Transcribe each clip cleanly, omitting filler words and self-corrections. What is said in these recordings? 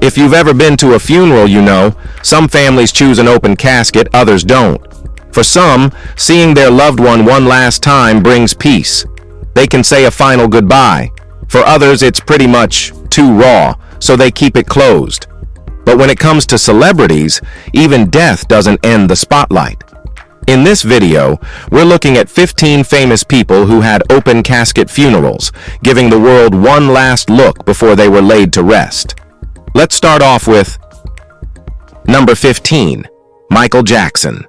If you've ever been to a funeral, you know, some families choose an open casket, others don't. For some, seeing their loved one last time brings peace. They can say a final goodbye. For others, it's pretty much too raw, so they keep it closed. But when it comes to celebrities, even death doesn't end the spotlight. In this video, we're looking at 15 famous people who had open casket funerals, giving the world one last look before they were laid to rest. Let's start off with number 15, Michael Jackson.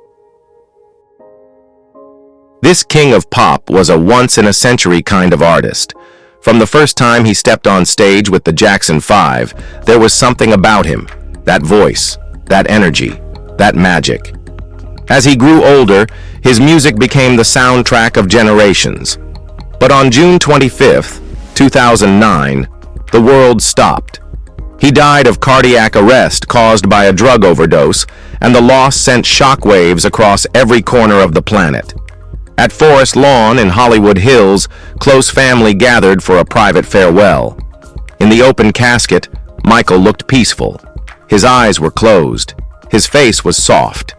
This king of pop was a once-in-a-century kind of artist. From the first time he stepped on stage with the Jackson 5, there was something about him, that voice, that energy, that magic. As he grew older, his music became the soundtrack of generations. But on June 25, 2009, the world stopped. He died of cardiac arrest caused by a drug overdose, and the loss sent shockwaves across every corner of the planet. At Forest Lawn in Hollywood Hills, close family gathered for a private farewell. In the open casket, Michael looked peaceful. His eyes were closed. His face was soft.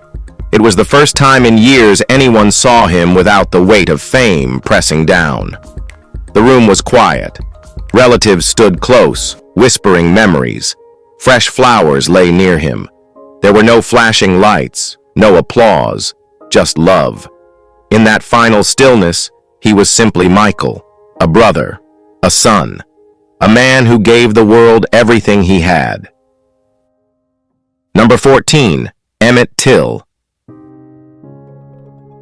It was the first time in years anyone saw him without the weight of fame pressing down. The room was quiet. Relatives stood close, whispering memories. Fresh flowers lay near him. There were no flashing lights, no applause, just love. In that final stillness, he was simply Michael, a brother, a son, a man who gave the world everything he had. Number 14, Emmett Till.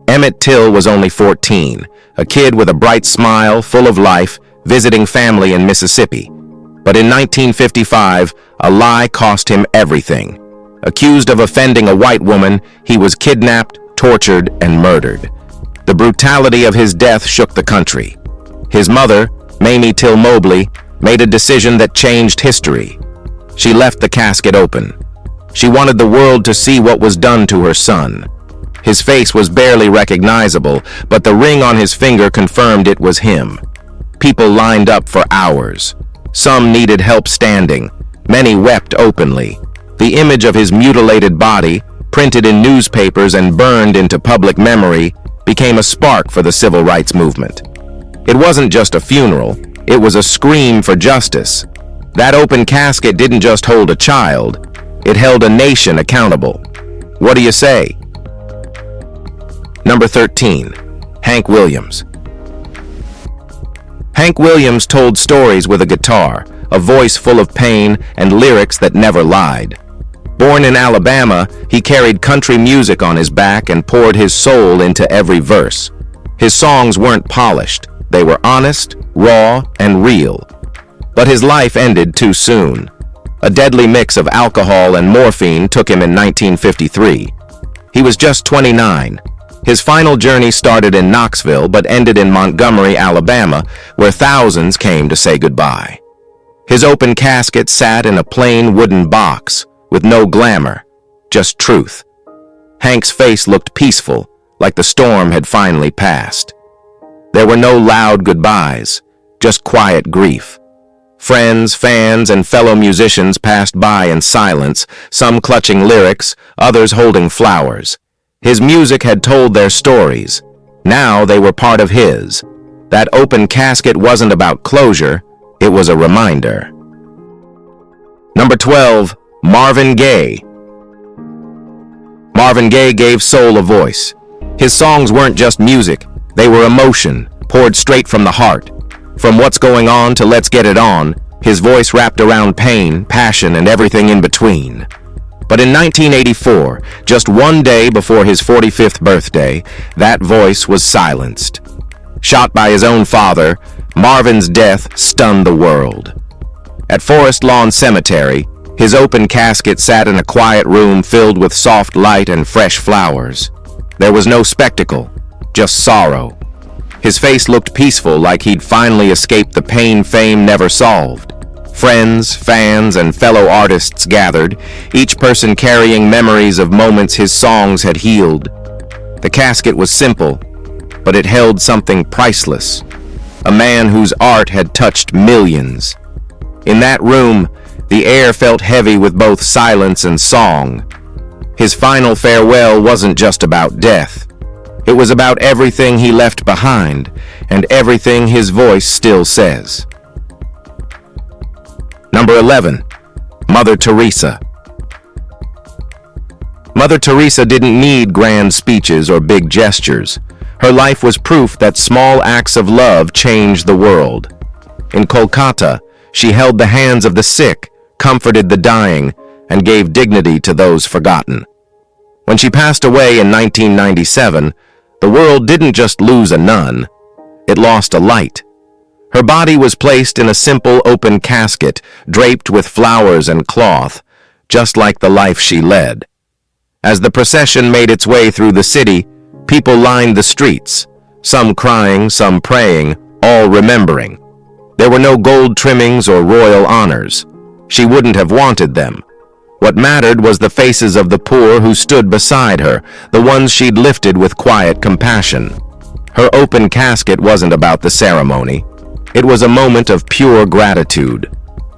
Emmett Till was only 14, a kid with a bright smile, full of life, visiting family in Mississippi. But in 1955, a lie cost him everything. Accused of offending a white woman, he was kidnapped, tortured, and murdered. The brutality of his death shook the country. His mother, Mamie Till Mobley, made a decision that changed history. She left the casket open. She wanted the world to see what was done to her son. His face was barely recognizable, but the ring on his finger confirmed it was him. People lined up for hours. Some needed help standing. Many wept openly. The image of his mutilated body, printed in newspapers and burned into public memory, became a spark for the civil rights movement. It wasn't just a funeral, it was a scream for justice. That open casket didn't just hold a child, it held a nation accountable. What do you say? Number 13, Hank Williams. Hank Williams told stories with a guitar, a voice full of pain, and lyrics that never lied. Born in Alabama, he carried country music on his back and poured his soul into every verse. His songs weren't polished, they were honest, raw, and real. But his life ended too soon. A deadly mix of alcohol and morphine took him in 1953. He was just 29. His final journey started in Knoxville but ended in Montgomery, Alabama, where thousands came to say goodbye. His open casket sat in a plain wooden box, with no glamour, just truth. Hank's face looked peaceful, like the storm had finally passed. There were no loud goodbyes, just quiet grief. Friends, fans, and fellow musicians passed by in silence, some clutching lyrics, others holding flowers. His music had told their stories. Now they were part of his. That open casket wasn't about closure, it was a reminder. Number 12, Marvin Gaye. Marvin Gaye gave soul a voice. His songs weren't just music, they were emotion, poured straight from the heart. From What's Going On to Let's Get It On, his voice wrapped around pain, passion, and everything in between. But in 1984, just one day before his 45th birthday, that voice was silenced. Shot by his own father, Marvin's death stunned the world. At Forest Lawn Cemetery, his open casket sat in a quiet room filled with soft light and fresh flowers. There was no spectacle, just sorrow. His face looked peaceful, like he'd finally escaped the pain fame never solved. Friends, fans, and fellow artists gathered, each person carrying memories of moments his songs had healed. The casket was simple, but it held something priceless. A man whose art had touched millions. In that room, The air felt heavy with both silence and song. His final farewell wasn't just about death. It was about everything he left behind and everything his voice still says. Number 11. Mother Teresa. Mother Teresa didn't need grand speeches or big gestures. Her life was proof that small acts of love change the world. In Kolkata, she held the hands of the sick, comforted the dying, and gave dignity to those forgotten. When she passed away in 1997, the world didn't just lose a nun, it lost a light. Her body was placed in a simple open casket, draped with flowers and cloth, just like the life she led. As the procession made its way through the city, people lined the streets, some crying, some praying, all remembering. There were no gold trimmings or royal honors. She wouldn't have wanted them. What mattered was the faces of the poor who stood beside her, the ones she'd lifted with quiet compassion. Her open casket wasn't about the ceremony. It was a moment of pure gratitude,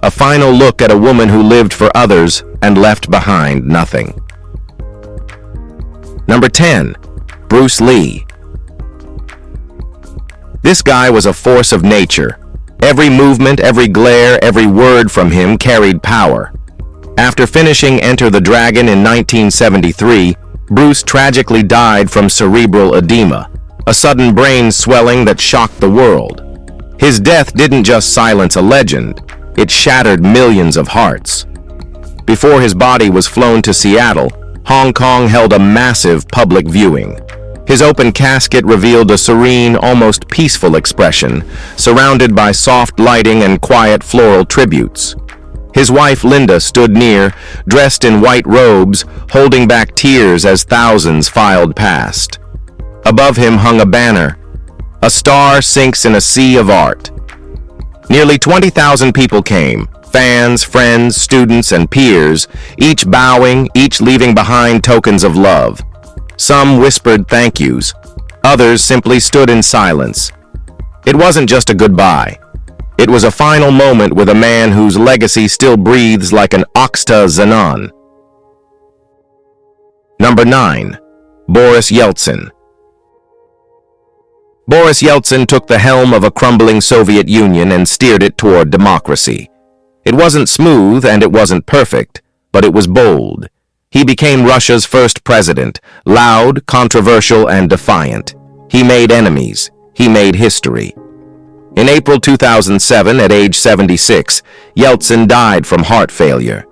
a final look at a woman who lived for others and left behind nothing. Number 10. Bruce Lee. This guy was a force of nature. Every movement, every glare, every word from him carried power. After finishing Enter the Dragon in 1973, Bruce tragically died from cerebral edema, a sudden brain swelling that shocked the world. His death didn't just silence a legend, it shattered millions of hearts. Before his body was flown to Seattle, Hong Kong held a massive public viewing. His open casket revealed a serene, almost peaceful expression, surrounded by soft lighting and quiet floral tributes. His wife Linda stood near, dressed in white robes, holding back tears as thousands filed past. Above him hung a banner. A star sinks in a sea of art. Nearly 20,000 people came, fans, friends, students, and peers, each bowing, each leaving behind tokens of love. Some whispered thank yous, others simply stood in silence. It wasn't just a goodbye. It was a final moment with a man whose legacy still breathes like an Oxta Zanon. Number 9. Boris Yeltsin. Boris Yeltsin took the helm of a crumbling Soviet Union and steered it toward democracy. It wasn't smooth and it wasn't perfect, but it was bold. He became Russia's first president, loud, controversial, and defiant. He made enemies. He made history. In April 2007, at age 76, Yeltsin died from heart failure.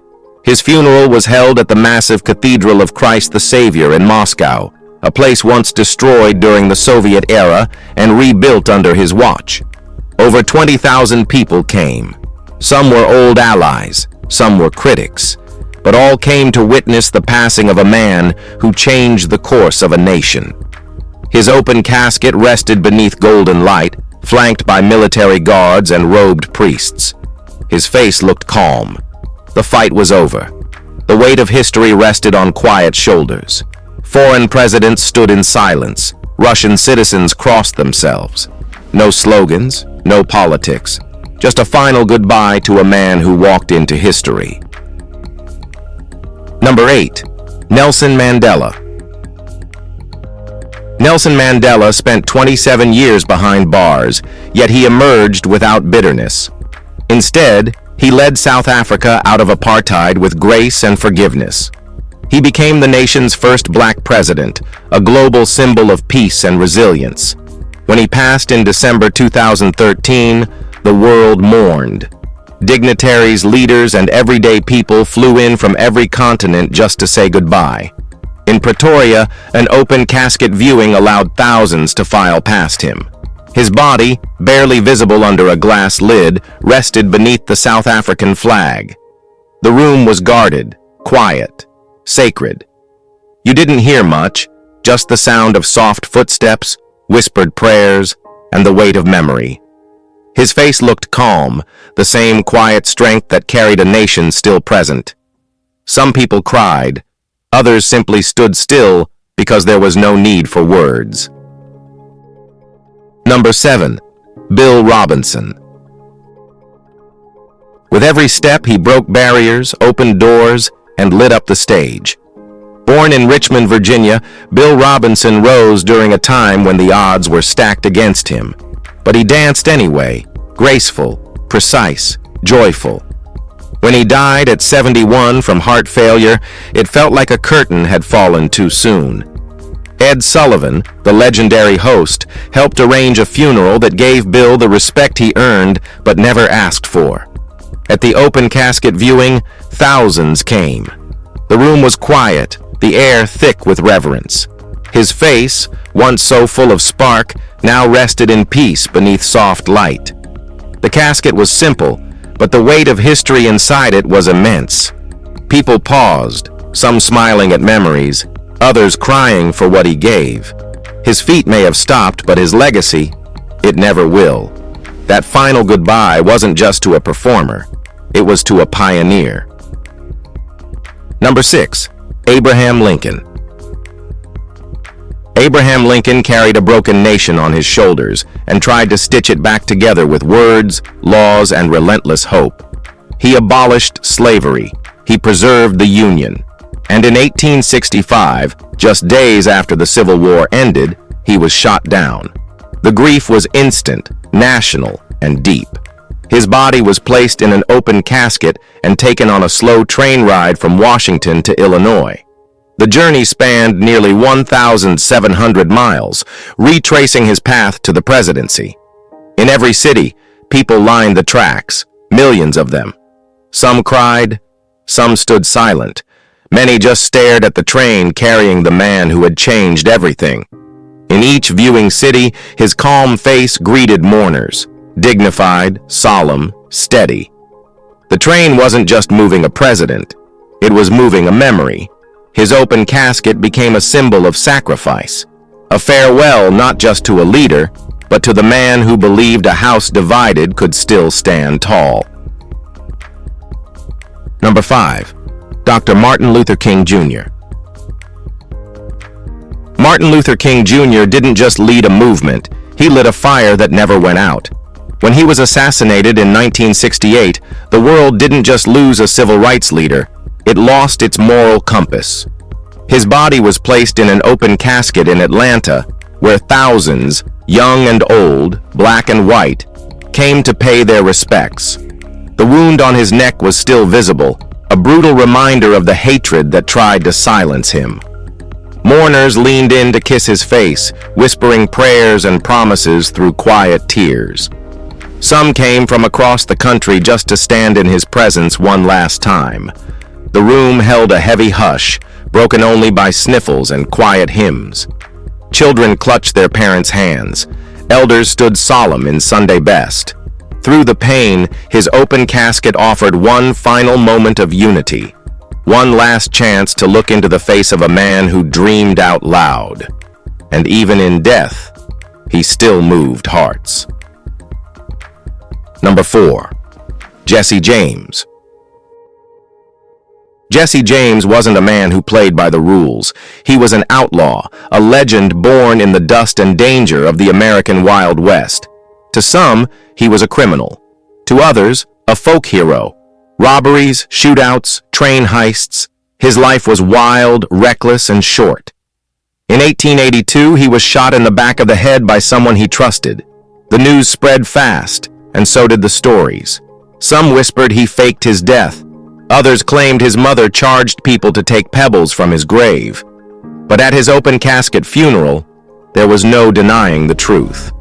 His funeral was held at the massive Cathedral of Christ the Savior in Moscow, a place once destroyed during the Soviet era and rebuilt under his watch. Over 20,000 people came. Some were old allies, some were critics, but all came to witness the passing of a man who changed the course of a nation. His open casket rested beneath golden light, flanked by military guards and robed priests. His face looked calm. The fight was over. The weight of history rested on quiet shoulders. Foreign presidents stood in silence. Russian citizens crossed themselves. No slogans, no politics. Just a final goodbye to a man who walked into history. Number 8. Nelson Mandela. Nelson Mandela spent 27 years behind bars, yet he emerged without bitterness. Instead, he led South Africa out of apartheid with grace and forgiveness. He became the nation's first black president, a global symbol of peace and resilience. When he passed in December 2013, the world mourned. Dignitaries, leaders, and everyday people flew in from every continent just to say goodbye. In Pretoria, an open casket viewing allowed thousands to file past him. His body, barely visible under a glass lid, rested beneath the South African flag. The room was guarded, quiet, sacred. You didn't hear much, just the sound of soft footsteps, whispered prayers, and the weight of memory. His face looked calm, the same quiet strength that carried a nation still present. Some people cried. Others simply stood still because there was no need for words. Number 7. Bill Robinson. With every step, he broke barriers, opened doors, and lit up the stage. Born in Richmond, Virginia, Bill Robinson rose during a time when the odds were stacked against him. But he danced anyway, graceful, precise, joyful. When he died at 71 from heart failure, it felt like a curtain had fallen too soon. Ed Sullivan, the legendary host, helped arrange a funeral that gave Bill the respect he earned but never asked for. At the open casket viewing, thousands came. The room was quiet, the air thick with reverence. His face, once so full of spark, now rested in peace beneath soft light. The casket was simple, but the weight of history inside it was immense. People paused, some smiling at memories, others crying for what he gave. His feet may have stopped, but his legacy, it never will. That final goodbye wasn't just to a performer, it was to a pioneer. Number 6. Abraham Lincoln. Abraham Lincoln carried a broken nation on his shoulders and tried to stitch it back together with words, laws, and relentless hope. He abolished slavery. He preserved the Union. And in 1865, just days after the Civil War ended, he was shot down. The grief was instant, national, and deep. His body was placed in an open casket and taken on a slow train ride from Washington to Illinois. The journey spanned nearly 1,700 miles, retracing his path to the presidency. In every city, people lined the tracks, millions of them. Some cried, some stood silent. Many just stared at the train carrying the man who had changed everything. In each viewing city, his calm face greeted mourners, dignified, solemn, steady. The train wasn't just moving a president, it was moving a memory. His open casket became a symbol of sacrifice, a farewell not just to a leader, but to the man who believed a house divided could still stand tall. Number 5. Dr. Martin Luther King Jr. Martin Luther King Jr. didn't just lead a movement, he lit a fire that never went out. When he was assassinated in 1968, the world didn't just lose a civil rights leader, it lost its moral compass. His body was placed in an open casket in Atlanta, where thousands, young and old, black and white, came to pay their respects. The wound on his neck was still visible, a brutal reminder of the hatred that tried to silence him. Mourners leaned in to kiss his face, whispering prayers and promises through quiet tears. Some came from across the country just to stand in his presence one last time. The room held a heavy hush, broken only by sniffles and quiet hymns. Children clutched their parents' hands. Elders stood solemn in Sunday best. Through the pain, his open casket offered one final moment of unity, one last chance to look into the face of a man who dreamed out loud. And even in death, he still moved hearts. Number 4. Jesse James. Jesse James wasn't a man who played by the rules. He was an outlaw, a legend born in the dust and danger of the American Wild West. To some, he was a criminal. To others, a folk hero. Robberies, shootouts, train heists. His life was wild, reckless, and short. In 1882, he was shot in the back of the head by someone he trusted. The news spread fast, and so did the stories. Some whispered he faked his death. Others claimed his mother charged people to take pebbles from his grave. But at his open casket funeral, there was no denying the truth.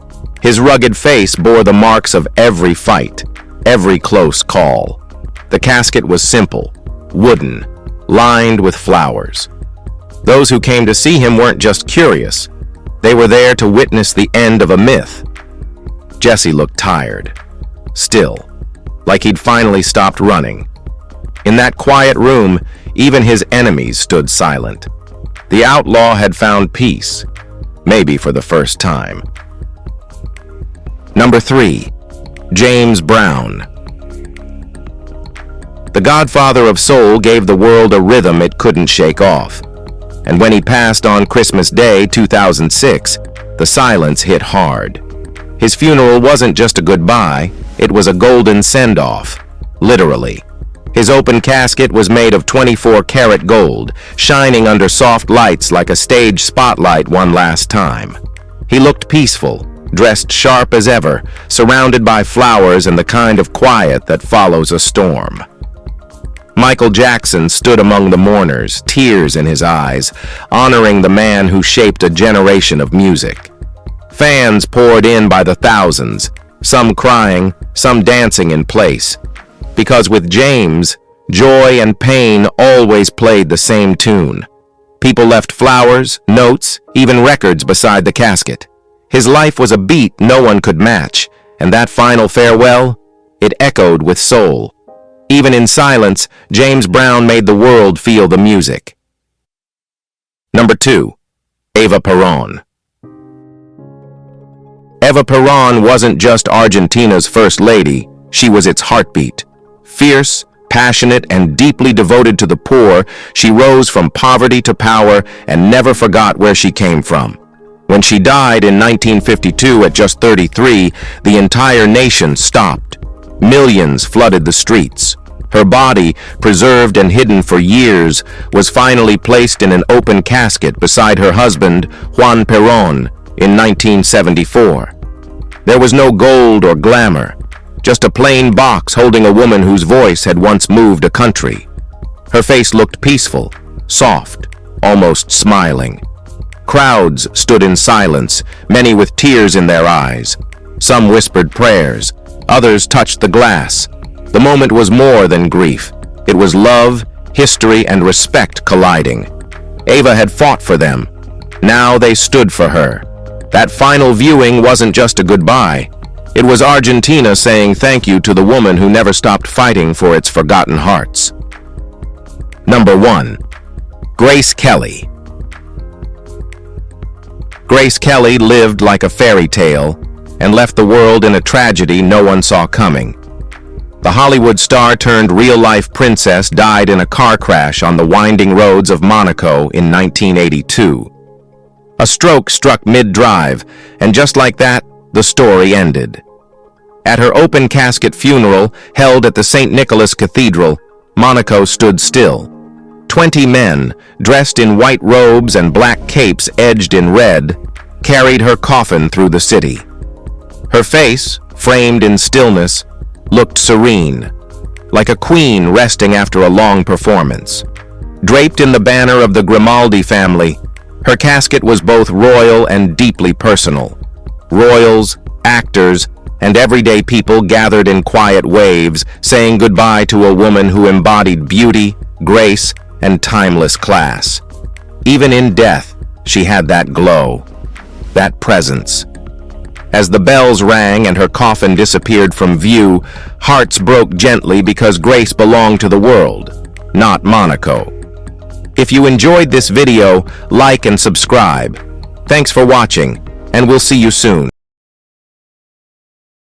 His rugged face bore the marks of every fight, every close call. The casket was simple, wooden, lined with flowers. Those who came to see him weren't just curious. They were there to witness the end of a myth. Jesse looked tired, still, like he'd finally stopped running. In that quiet room, even his enemies stood silent. The outlaw had found peace, maybe for the first time. Number 3. James Brown. The godfather of soul gave the world a rhythm it couldn't shake off. And when he passed on Christmas Day 2006, the silence hit hard. His funeral wasn't just a goodbye, it was a golden send-off. literally. His open casket was made of 24-karat gold, shining under soft lights like a stage spotlight one last time. He looked peaceful, dressed sharp as ever, surrounded by flowers and the kind of quiet that follows a storm. Michael Jackson stood among the mourners, tears in his eyes, honoring the man who shaped a generation of music. Fans poured in by the thousands, some crying, some dancing in place. Because with James, joy and pain always played the same tune. People left flowers, notes, even records beside the casket. His life was a beat no one could match, and that final farewell, it echoed with soul. Even in silence, James Brown made the world feel the music. Number 2. Eva Perón. Eva Perón wasn't just Argentina's first lady, she was its heartbeat. Fierce, passionate, and deeply devoted to the poor, she rose from poverty to power and never forgot where she came from. When she died in 1952 at just 33, the entire nation stopped. Millions flooded the streets. Her body, preserved and hidden for years, was finally placed in an open casket beside her husband, Juan Perón, in 1974. There was no gold or glamour, just a plain box holding a woman whose voice had once moved a country. Her face looked peaceful, soft, almost smiling. Crowds stood in silence, many with tears in their eyes. Some whispered prayers, others touched the glass. The moment was more than grief. It was love, history, and respect colliding. Eva had fought for them. Now they stood for her. That final viewing wasn't just a goodbye. It was Argentina saying thank you to the woman who never stopped fighting for its forgotten hearts. Number 1. Grace Kelly. Grace Kelly lived like a fairy tale and left the world in a tragedy no one saw coming. The Hollywood star turned real-life princess died in a car crash on the winding roads of Monaco in 1982. A stroke struck mid-drive, and just like that, the story ended. At her open casket funeral, held at the St. Nicholas Cathedral, Monaco stood still. 20 men, dressed in white robes and black capes edged in red, carried her coffin through the city. Her face, framed in stillness, looked serene, like a queen resting after a long performance. Draped in the banner of the Grimaldi family, her casket was both royal and deeply personal. Royals, actors, and everyday people gathered in quiet waves, saying goodbye to a woman who embodied beauty, grace, and timeless class. Even in death, she had that glow, that presence. As the bells rang and her coffin disappeared from view, hearts broke gently because Grace belonged to the world, not Monaco. If you enjoyed this video, like and subscribe. Thanks for watching, and we'll see you soon.